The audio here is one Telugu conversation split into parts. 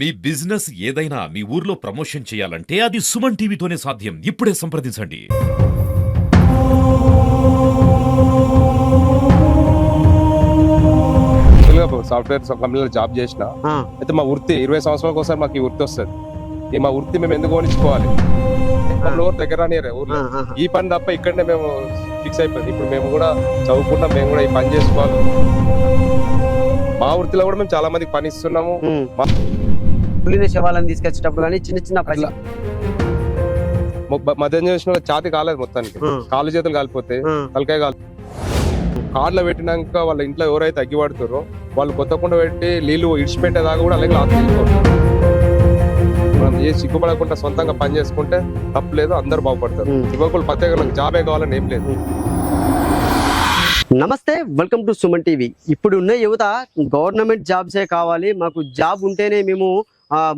మీ బిజినెస్ ఏదైనా మీ ఊర్లో ప్రమోషన్ చేయాలంటే అది సుమన్ టీవీతోనే సాధ్యం. ఇప్పుడే సంప్రదించండి. సాఫ్ట్వేర్ కంపెనీలో జాబ్ చేసిన అయితే మా వృత్తి 20 సంవత్సరాలకు ఒకసారి మాకు ఈ వృత్తి వస్తుంది. ఈ మా వృత్తి మేము ఎందుకు కొనిచ్చుకోవాలి? ఊరు దగ్గర ఊర్లో ఈ పని తప్ప ఇక్కడనే మేము ఫిక్స్ అయిపోయింది. ఇప్పుడు మేము కూడా చదువుకున్నాం, మేము కూడా ఈ పని చేసుకోవాలి. మా వృత్తిలో కూడా మేము చాలా మందికి పని ఇస్తున్నాము. శవాలను తీసుకొచ్చేటప్పుడు కానీ చిన్న చిన్న మధ్య చేసిన ఛాతి కాలేదు, మొత్తానికి కాళ్ళు చేతులు కాలిపోతే తలకాయ కాలి కార్లో పెట్టినాక వాళ్ళ ఇంట్లో ఎవరైతే అగ్గిపడుతారో వాళ్ళు కొత్తకుండా పెట్టి నీళ్లు ఇడిచిపెట్టేదాకా కూడా అలాగే లాక్ వెళ్ళిపోతారు. మనం ఏ సిగ్గుపడకుండా సొంతంగా పని చేసుకుంటే తప్పలేదు, అందరు బాగుపడతారు. యువకులు ప్రత్యేకంగా జాబే కావాలని ఏం లేదు. నమస్తే, వెల్కమ్ టు సుమన్ టీవీ. ఇప్పుడు ఉన్న యువత గవర్నమెంట్ జాబ్సే కావాలి, మాకు జాబ్ ఉంటేనే మేము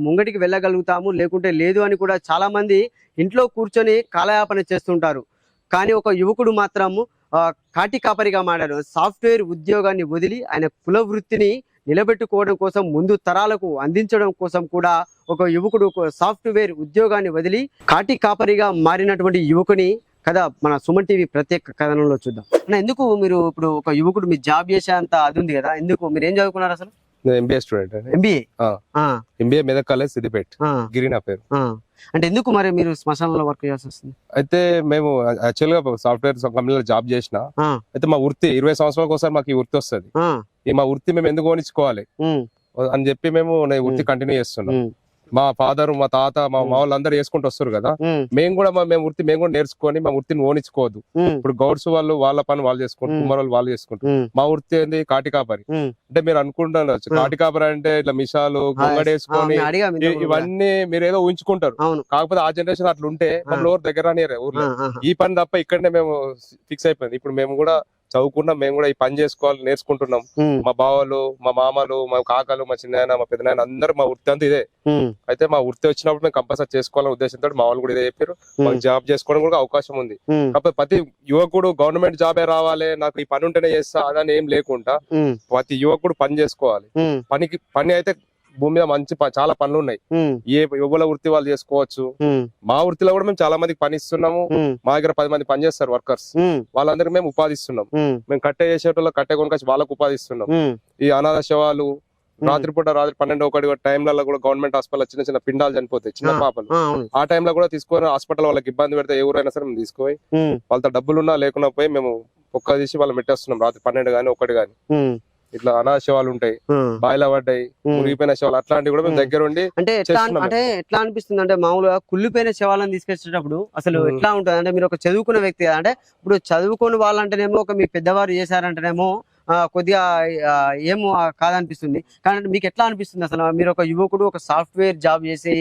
ముంగటికి వెళ్ళగలుగుతాము, లేకుంటే లేదు అని కూడా చాలా మంది ఇంట్లో కూర్చొని కాలయాపన చేస్తుంటారు. కానీ ఒక యువకుడు మాత్రము కాటి కాపరిగా మారాడు. సాఫ్ట్వేర్ ఉద్యోగాన్ని వదిలి ఆయన కుల వృత్తిని నిలబెట్టుకోవడం కోసం, ముందు తరాలకు అందించడం కోసం కూడా ఒక యువకుడు సాఫ్ట్వేర్ ఉద్యోగాన్ని వదిలి కాటి కాపరిగా మారినటువంటి యువకుని కథ మన సుమన్ టీవీ ప్రత్యేక కథనంలో చూద్దాం. ఎందుకు మీరు ఇప్పుడు ఒక యువకుడు మీ జాబ్ చేసేంత అది ఉంది కదా, ఎందుకు మీరు ఏం చదువుకున్నారు అసలు? MBA student. MBA Medak college Siddipet, Giri నా పేరు. అంటే ఎందుకు మరి మీరు శ్మశానంలో వర్క్ చేయాల్సి వస్తుంది? అయితే మేము యాక్చువల్ గా సాఫ్ట్వేర్ కంపెనీలో జాబ్ చేసిన అయితే మా వృత్తి 20 సంవత్సరాలకు ఒకసారి మాకు ఈ వృత్తి వస్తుంది. ఈ మా వృత్తి మేము ఎందుకు కొనిచ్చుకోవాలి అని చెప్పి మేము వృత్తి కంటిన్యూ చేస్తున్నాం. మా ఫాదర్, మా తాత, మా వాళ్ళందరూ వేసుకుంటూ వస్తారు కదా, మేము కూడా వృత్తి మేము కూడా నేర్చుకొని మా వృత్తిని ఓనించుకోవద్దు. ఇప్పుడు గౌడ్స్ వాళ్ళు వాళ్ళ పని వాళ్ళు చేసుకుంటారు, కుమ్మర్ వాళ్ళు చేసుకుంటారు. మా వృత్తి ఏంది? కాటి కాపరి. అంటే మీరు అనుకుంటున్నారు కాటి కాపరి అంటే ఇట్లా మిషాలు గొంగడేసుకొని ఇవన్నీ మీరు ఏదో ఊహించుకుంటారు. కాకపోతే ఆ జనరేషన్ అట్లా ఉంటే మమ్మల్ని ఊరు దగ్గర ఊర్లో ఈ పని తప్ప ఇక్కడనే మేము ఫిక్స్ అయిపోయింది. ఇప్పుడు మేము కూడా చదువుకున్నాం, మేము కూడా ఈ పని చేసుకోవాలి నేర్చుకుంటున్నాం. మా బావలు, మా మామలు, మా కాకలు, మా చిన్న, మా పెద్దనాయన అందరూ మా వృత్తి అంతా ఇదే. అయితే మా వృత్తి వచ్చినప్పుడు మేము కంపల్సరీ చేసుకోవాలనే ఉద్దేశంతో మా వాళ్ళు కూడా ఇదే చెప్పారు. మాకు జాబ్ చేసుకోవడం కూడా అవకాశం ఉంది. కాకపోతే ప్రతి యువకుడు గవర్నమెంట్ జాబే రావాలి, నాకు ఈ పని ఉంటేనే చేస్తా అదని ఏం లేకుండా ప్రతి యువకుడు పని చేసుకోవాలి. పని అయితే భూమి మీద మంచి చాలా పనులు ఉన్నాయి. ఏ యువల వృత్తి వాళ్ళు చేసుకోవచ్చు. మా వృత్తిలో కూడా మేము చాలా మందికి పని ఇస్తున్నాము. మా దగ్గర 10 మంది పని చేస్తారు వర్కర్స్, వాళ్ళందరికీ మేము ఉపాధి ఇస్తున్నాం. మేము కట్టే చేసేటోళ్ళు కట్టే కొనుకొచ్చి వాళ్ళకు ఉపాధి ఇస్తున్నాం. ఈ అనాథ శవాలు రాత్రి 12-1 టైంలలో కూడా గవర్నమెంట్ హాస్పిటల్ చిన్న చిన్న పిండాలు చనిపోతాయి, చిన్న పాపలు. ఆ టైంలో కూడా తీసుకొని హాస్పిటల్ వాళ్ళకి ఇబ్బంది పెడితే ఎవరైనా సరే మేము తీసుకుపోయి వాళ్ళతో డబ్బులున్నా లేకున్నా పోయి మేము ఒక్క తీసి వాళ్ళు పెట్టేస్తున్నాం. రాత్రి 12 గానీ 1 గానీ ఇట్లా అనాథ శవాలు ఉంటాయి, బాయిల పడ్డాయి, మురిగిపోయిన శవాలు, అట్లాంటివి కూడా మేము దగ్గర ఉండి. అంటే ఎట్లా అనిపిస్తుంది అంటే మామూలుగా కుళ్ళిపోయిన శవాలను తీసుకొచ్చేటప్పుడు అసలు ఎట్లా ఉంటుంది అంటే, మీరు ఒక చదువుకున్న వ్యక్తి కదా, అంటే ఇప్పుడు చదువుకుని వాళ్ళంటేనేమో ఒక మీ పెద్దవారు చేశారంటేనేమో కొద్దిగా ఏమో కాదనిపిస్తుంది. కానీ మీకు ఎట్లా అనిపిస్తుంది అసలు? మీరు ఒక యువకుడు ఒక సాఫ్ట్వేర్ జాబ్ చేసి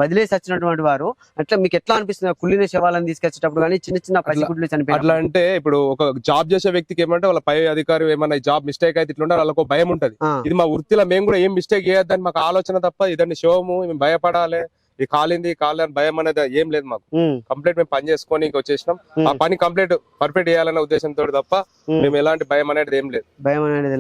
వదిలేసి వచ్చినటువంటి వారు, అట్లా మీకు ఎట్లా అనిపిస్తుంది కుళ్ళిన శవాలను తీసుకొచ్చేటప్పుడు కానీ చిన్న చిన్న పసిగుడ్లు చనిపోయి? అట్లా అంటే ఇప్పుడు ఒక జాబ్ చేసే వ్యక్తికి ఏమంటే వాళ్ళ పై అధికారి ఏమన్నా జాబ్ మిస్టేక్ అయితే ఇట్లా ఉంటే వాళ్ళకు భయం ఉంటది. ఇది మా వృత్తిలో మేము కూడా ఏం మిస్టేక్ చేయొద్దని మాకు ఆలోచన తప్ప ఇదండి శివము మేము భయపడాలి, ఈ కాలింది కాలని భయం అనేది ఏం లేదు మాకు. కంప్లీట్ మేము పని చేసుకొని వచ్చేసినాం. ఆ పని కంప్లీట్ పర్ఫెక్ట్ చేయాలనే ఉద్దేశంతో తప్ప మేము ఎలాంటి భయం అనేది ఏం లేదు. భయం అనేది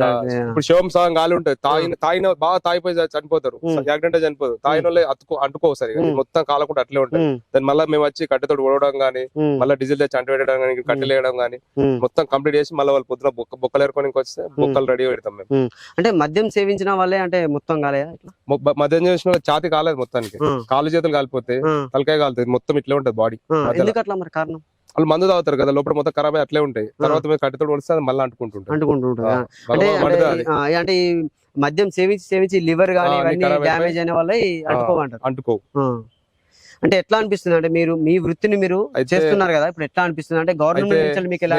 ఇప్పుడు శివం సగం గాలి ఉంటుంది, తాగిన బాగా తాగిపోయి చనిపోతారు, యాక్సిడెంట్ చనిపోతారు. తాగిన వాళ్ళే అంటుకోసరి మొత్తం కాలకుండా అట్లే ఉంటుంది. దాని మళ్ళీ మేము వచ్చి కట్టెతోటి ఓడడం గానీ, మళ్ళీ డీజిల్ తెచ్చి అంటువేయడం కానీ, కట్టెలు వేయడం కానీ మొత్తం కంప్లీట్ చేసి మళ్ళీ వాళ్ళు పొద్దున బొక్కలు ఏరుకొని వస్తే బొక్కలు రెడీ పెడతాం మేము. అంటే మద్యం సేవించిన వాళ్ళే అంటే మొత్తం కాలేదా? మద్యం చేసిన ఛాతి కాలేదు, మొత్తానికి కాళ్ళు చేతులు కాలిపోతే తలకాయ కాలుతుంది, మొత్తం ఇట్లే ఉంటది బాడీ. ఎందుకట్లా మరి కారణం? వాళ్ళు మందు తాగుతారు కదా, లోపల మొత్తం ఖరాబ్ అయ్యి అట్లే ఉంటాయి. తర్వాత మేము కట్టెతో వస్తే మళ్ళీ అంటుకుంటుంటారు. అంటే మద్యం సేవించి లివర్ గానీ డ్యామేజ్ అయిన వల్ల అంటుకో. అంటే ఎట్లా అనిపిస్తుంది అంటే, మీరు మీ వృత్తిని మీరు చేస్తున్నారు కదా, ఇప్పుడు ఎట్లా అనిపిస్తుంది అంటే గవర్నమెంట్ మీకు ఎలా?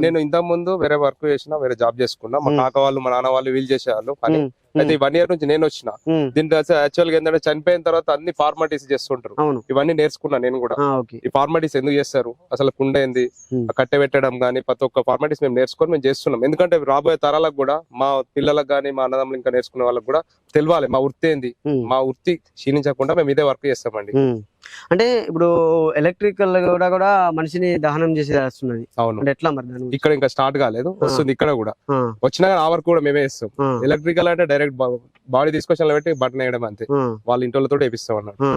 నేను ఇంత ముందు వేరే వర్క్ చేసిన, వేరే జాబ్ చేసుకున్నా. మా కాక వాళ్ళు, మా నాన్న వాళ్ళు వీళ్ళు చేసేవాళ్ళు పని. అయితే 1 year నుంచి నేను వచ్చిన దీంట్లో యాక్చువల్ గా ఏంటంటే చనిపోయిన తర్వాత అన్ని ఫార్మాలిటీస్ చేస్తుంటారు. ఇవన్నీ నేర్చుకున్నా నేను కూడా. ఈ ఫార్మాలిటీస్ ఎందుకు చేస్తారు, అసలు కుండ ఏంది, కట్టె పెట్టడం గానీ ప్రతి ఒక్క ఫార్మాలిటీస్ మేము నేర్చుకొని మేము చేస్తున్నాం. ఎందుకంటే రాబోయే తరాలకు కూడా, మా పిల్లలకు గానీ, మా అన్నదమ్ములు ఇంకా నేర్చుకునే వాళ్ళకి కూడా తెలియాలి మా వృత్తి ఏంది. మా వృత్తి క్షీణించకుండా మేము ఇదే వర్క్ చేస్తామండి. అంటే ఇప్పుడు ఎలక్ట్రికల్ కూడా మనిషిని దహనం చేసి వస్తున్నది. అవును, అంటే ఎట్లా మరి దాని గురించి? ఇక్కడ ఇంకా స్టార్ట్ కాలేదు, వస్తుంది ఇక్కడ కూడా. ఆ, వచ్చినా కానీ ఆ వర్క్ కూడా మేమే ఇస్తాం. ఆ, ఎలక్ట్రికల్ అంటే డైరెక్ట్ బాడీ తీసుకొచ్చి అలా పెట్టి బటన్ వేయడం అంతే, ఆ, వాళ్ళ ఇంట్లో వేపిస్తాం అన్నట్టు. ఆ,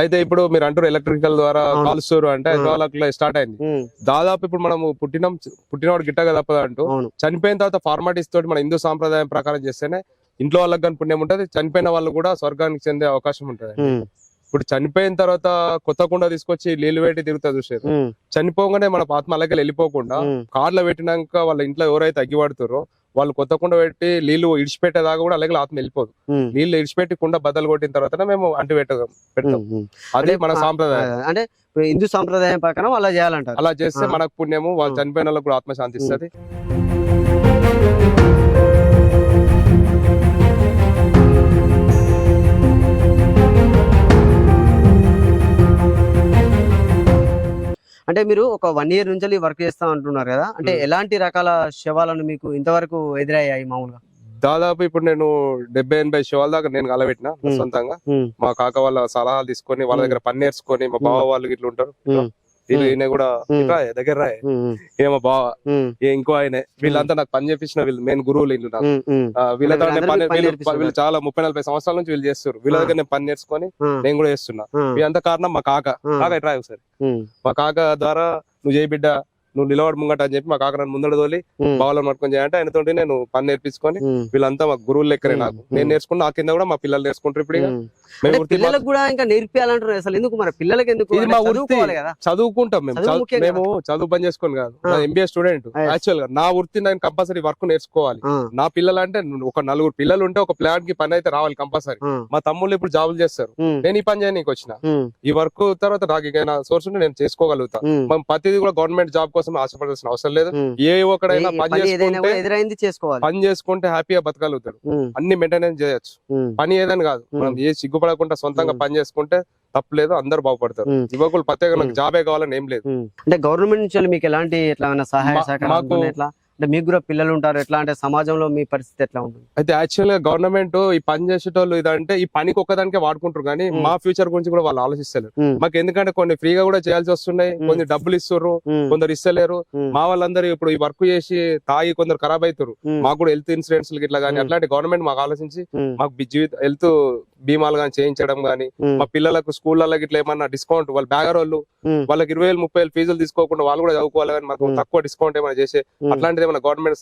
అయితే ఇప్పుడు మీరు అంటారు ఎలక్ట్రికల్ ద్వారా అవును. కాలుస్తారు అంటే హైదరాబాద్ స్టార్ట్ అయింది. ఉమ్, దాదాపు ఇప్పుడు మనం పుట్టినవాడు గిట్టగా తప్పదు అంటూ అవును. చనిపోయిన తర్వాత ఫార్మాలిటీస్ తోటి మన హిందూ సాంప్రదాయం ప్రకారం చేస్తేనే ఇంట్లో వాళ్ళకి కానీ పుణ్యం ఉంటది, చనిపోయిన వాళ్ళు కూడా స్వర్గానికి చెందే అవకాశం ఉంటది. ఉమ్, ఇప్పుడు చనిపోయిన తర్వాత కొత్త కుండ తీసుకొచ్చి నీళ్లు పెట్టి తిరుగుతా చూసేది. ఉమ్, చనిపోగానే మన ఆత్మ అలాగే వెళ్ళిపోకుండా ఉమ్, కార్లో పెట్టినాక వాళ్ళ ఇంట్లో ఎవరైతే అగ్గిపడుతారో వాళ్ళు కొత్త కుండ పెట్టి నీళ్లు ఇడిచిపెట్టేదాకా కూడా అలాగే ఆత్మ వెళ్ళిపోదు. ఉమ్, నీళ్లు ఇడిచిపెట్టి కుండ బద్దలు కొట్టిన తర్వాత మేము అంటు పెడతాం. ఉమ్. అది మన సాంప్రదాయం. అంటే ఇప్పుడు హిందూ సాంప్రదాయం ప్రకారం అలా చేయాలంటారు. అలా చేస్తే ఆ. మనకు పుణ్యము, వాళ్ళు చనిపోయిన వాళ్ళకు కూడా ఆత్మ శాంతి ఇస్తుంది. అంటే మీరు ఒక 1 year నుంచి వర్క్ చేస్తా అంటున్నారు కదా, అంటే ఎలాంటి రకాల శవాలను మీకు ఇంతవరకు ఎదురయ్యాయి మామూలుగా? దాదాపు ఇప్పుడు నేను 70-80 శివాల దాకా నేను కలబెట్టిన సొంతంగా. ఉమ్, మా కాక వాళ్ళ సలహాలు తీసుకొని వాళ్ళ దగ్గర పని నేర్చుకొని, మా బావ వాళ్ళు ఇట్లా ఉంటారు, ఈయన కూడా దగ్గర రాయ్ ఉమ్, ఏమో బావ ఉమ్, ఇంకో ఆయనే, వీళ్ళంతా నాకు పని చేపించిన వీళ్ళు మెయిన్ గురువులు ఇల్లు నాకు. ఉమ్, ఉమ్, వీళ్ళతో వీళ్ళందరూ పని పని నేర్పిస్తున్నారు. వీళ్ళు చాలా 30-40 సంవత్సరాల నుంచి వీళ్ళు చేస్తారు. వీళ్ళ దగ్గర నేను పని నేర్చుకొని ఉమ్, నేను కూడా చేస్తున్నా. ఉమ్, వీళ్ళంతా కారణం మా కాక. కాక ఎట్రా ఒకసారి ఉమ్, మా కాక ద్వారా నువ్వు చేయి బిడ్డ, నువ్వు నిలబడి ముంగట అని చెప్పి మా కాక నన్ను ముందడ తోలి ఉమ్, బావలను పట్టుకొని చేయాలంటే ఆయనతోటి నేను పని నేర్పించుకొని ఉమ్, వీళ్ళంతా మా గురువులు లెక్కరే నాకు. నేను నేర్చుకుని నా కింద కూడా మా పిల్లలు నేర్చుకుంటారు. ఇప్పుడు ఇక ఉమ్. మేము అంటే వృత్తి పిల్లలకు కూడా ఇంకా నేర్పియాలంటారు. అసలు ఎందుకు మరి పిల్లలకి ఎందుకు? ఇది మా అంటే వృత్తి. చదువుకోవాలి కదా. చదువుకుంటాం మేము. చదువు ముఖ్యం మేము చదువు పని చేసుకొని కాదు, ఆ. MBA student. Yes. యాక్చువల్ గా నా వృత్తి నేను కంపల్సరీ వర్క్ నేర్చుకోవాలి. ఆ, నా పిల్లలు అంటే ఒక 4 పిల్లలు ఉంటే ఒక ప్లాన్ కి పని అయితే రావాలి కంపల్సరీ. ఆ, మా తమ్ముళ్ళు ఇప్పుడు జాబులు చేస్తారు, ఉమ్, నేను ఈ పని చేయడానికి వచ్చిన. ఉమ్, ఈ వర్క్ తర్వాత నాకు ఇక నా సోర్స్ ఉంటే నేను చేసుకోగలుగుతా. ఉమ్, మనం ప్రతిదీ కూడా గవర్నమెంట్ జాబ్ కోసం ఆశపడాల్సిన అవసరం లేదు. ఉమ్. ఏ ఒక్కడైనా ఈ పని పని ఏదైనా చేసుకుంటే కూడా ఎదురైంది చేసుకోవాలి. పని చేసుకుంటే హ్యాపీగా బతకగలుగుతాడు. ఉమ్, అన్ని మెయింటెనెన్స్ చేయొచ్చు. ఉమ్, పని ఏదని కాదు, మనం ఏ సిగ్గుపడకుండా సొంతంగా పని చేసుకుంటే తప్పలేదు, అందరు బాగుపడతారు. ఉమ్. యువకులు ప్రత్యేకంగా నాకు జాబే కావాలని ఏం లేదు. ఉమ్. అంటే గవర్నమెంట్ నుంచి మీకు ఎలాంటి ఎట్లా ఏమైనా సహాయ మా- సహకారాలు మాకు- ఉంటున్నాయా? ఎట్లా అంటే మీకు కూడా పిల్లలు ఉంటారు, ఎట్లా అంటే సమాజంలో మీ పరిస్థితి ఎట్లా ఉంటుంది? అయితే యాక్చువల్ గా గవర్నమెంట్ ఈ పని చేసేటోళ్ళు ఇదంటే ఈ పనికి ఒక్కదానికే వాడుకుంటారు, కానీ ఉమ్. మా ఫ్యూచర్ గురించి కూడా వాళ్ళు ఆలోచిస్తారు. ఉమ్, మాకు ఎందుకంటే కొన్ని ఫ్రీగా కూడా చేయాల్సి వస్తున్నాయి, ఉమ్. కొన్ని డబ్బులు ఇస్తుర్రు, ఉమ్, కొందరు ఇస్తలేరు. ఉమ్, మా వాళ్ళందరూ ఇప్పుడు ఈ వర్క్ చేసి తాగి కొందరు ఖరాబ్ అవుతారు. ఉమ్, మాకు కూడా హెల్త్ ఇన్సూరెన్స్ ఇట్లా కానీ ఉమ్. అట్లాంటి గవర్నమెంట్ మాకు ఆలోచించి ఉమ్, మాకు హెల్త్ బీమాలు కానీ చేయించడం కానీ, ఉమ్, మా పిల్లలకు స్కూళ్ళకి ఇట్లా ఏమన్నా డిస్కౌంట్, వాళ్ళు బ్యాగర్ వాళ్ళు ఉమ్, వాళ్ళకి 20,000-30,000 ఫీజులు తీసుకోకుండా వాళ్ళు కూడా చదువుకోవాలి, కానీ మాకు ఉమ్. తక్కువ డిస్కౌంట్ ఏమైనా చేసే ఉమ్. అట్లాంటిది ఏమైనా గవర్నమెంట్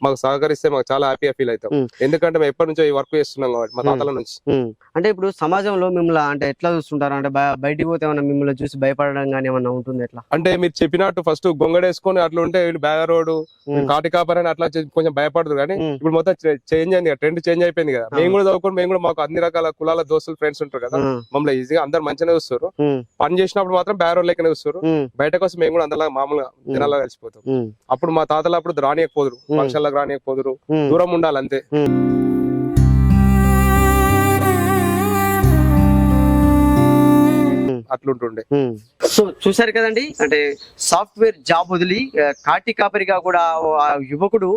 మాకు సహకరిస్తే మాకు చాలా హ్యాపీగా ఫీల్ అవుతాం. ఉమ్. ఎందుకంటే మేము ఎప్పటి నుంచో ఈ వర్క్ చేస్తున్నాం కాబట్టి మా తాతల నుంచి. ఉమ్. అంటే ఇప్పుడు సమాజంలో మిమ్మల్ని అంటే ఎట్లా చూస్తుంటారు? అంటే బయటికి పోతే ఏమన్నా మిమ్మల్ని చూసి భయపడడం కానీ ఏమన్నా ఉంటుంది ఎట్లా? అంటే మీరు చెప్పినట్టు ఫస్ట్ గొంగడేసుకొని అట్లా ఉంటే వీళ్ళు బ్యాగరోడు ఉమ్, కాటి కాపరని అట్లా కొంచెం భయపడదు, కానీ ఉమ్, ఇప్పుడు మొత్తం చేంజ్ అయింది, ట్రెండ్ చేంజ్ అయిపోయింది కదా. మేము కూడా చదువుకొని మేము కూడా మాకు అన్ని రకాల కులాల దోస్తులు ఫ్రెండ్స్ ఉంటారు కదా, ఉమ్, మమ్మల్ని ఈజీగా అందరు మంచిగానే చూస్తారు. ఉమ్, పని చేసినప్పుడు మాత్రం బ్యాగరోడ్ లెక్కనే చూస్తారు, ఉమ్, బయటకు వస్తే మేము కూడా అందరిలా మామూలుగా జనాల్లో కలిసిపోతాం. ఉమ్, అప్పుడు మా తాతలు అప్పుడు రానియకపోదురు, ఉమ్. ఫంక్షన్లకు రానియకపోదురు, ఉమ్. దూరం ఉండాలి అంతే. అట్లుంటుండే. సో చూసారు కదండి, అంటే సాఫ్ట్వేర్ జాబ్ వదిలి కాటి కాపరిగా కూడా ఆ యువకుడు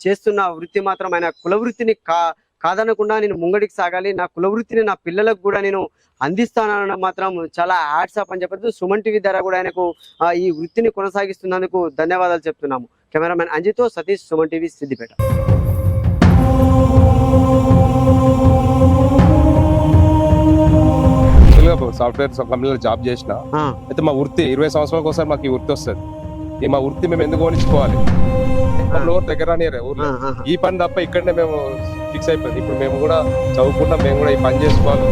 చేస్తున్న వృత్తి మాత్రం ఆయన కుల వృత్తిని కాదనకుండా నేను ముంగడికి సాగాలి, నా కుల వృత్తిని నా పిల్లలకు కూడా నేను అందిస్తానన్న మాత్రం చాలా హ్యాట్సాప్ అని చెప్పచ్చు. సుమన్ టీవీ ద్వారా కూడా ఆయనకు ఈ వృత్తిని కొనసాగిస్తున్నందుకు ధన్యవాదాలు చెప్తున్నాము. కెమెరామెన్ అంజితో సతీష్, సుమన్ టీవీ, సిద్దిపేట. సాఫ్ట్వేర్ కంపెనీలో జాబ్ చేసిన అయితే మా వృత్తి 20 సంవత్సరాలకు ఒకసారి మాకు ఈ వృత్తి వస్తుంది. ఈ మా వృత్తి మేము ఎందుకు కొనిచ్చుకోవాలి, ఊరు దగ్గర ఊర్లో ఈ పని తప్ప ఇక్కడనే మేము ఫిక్స్ అయిపోయింది. ఇప్పుడు మేము కూడా చదువుకున్నాం, మేము కూడా ఈ పని చేసుకోవాలి.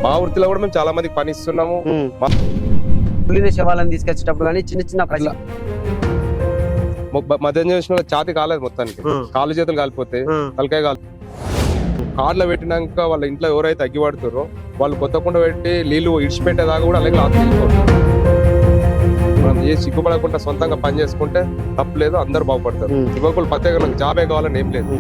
మా వృత్తిలో కూడా మేము చాలా మందికి పని ఇస్తున్నాము. పులిన శవాలను తీసుకొచ్చేటప్పుడు కానీ చిన్న చిన్న అట్లా మధ్యాహ్నం చేసిన ఛాతి కాలేదు, మొత్తానికి కాళ్ళు చేతులు కాలిపోతే తలకాయ కాలి కార్లో పెట్టినాక వాళ్ళ ఇంట్లో ఎవరైతే అగ్గిపడుతారో వాళ్ళు కొత్త కుండ పెట్టి నీళ్లు ఇడిచిపెట్టేదాకా కూడా అలాగే ఆత్మ వెళ్ళిపోతారు. మనం ఏ సిగ్గుపడకుండా సొంతంగా పని చేసుకుంటే తప్పలేదు, అందరు బాగుపడతారు. యువకులు ప్రత్యేకంగా జాబే కావాలని ఏం లేదు.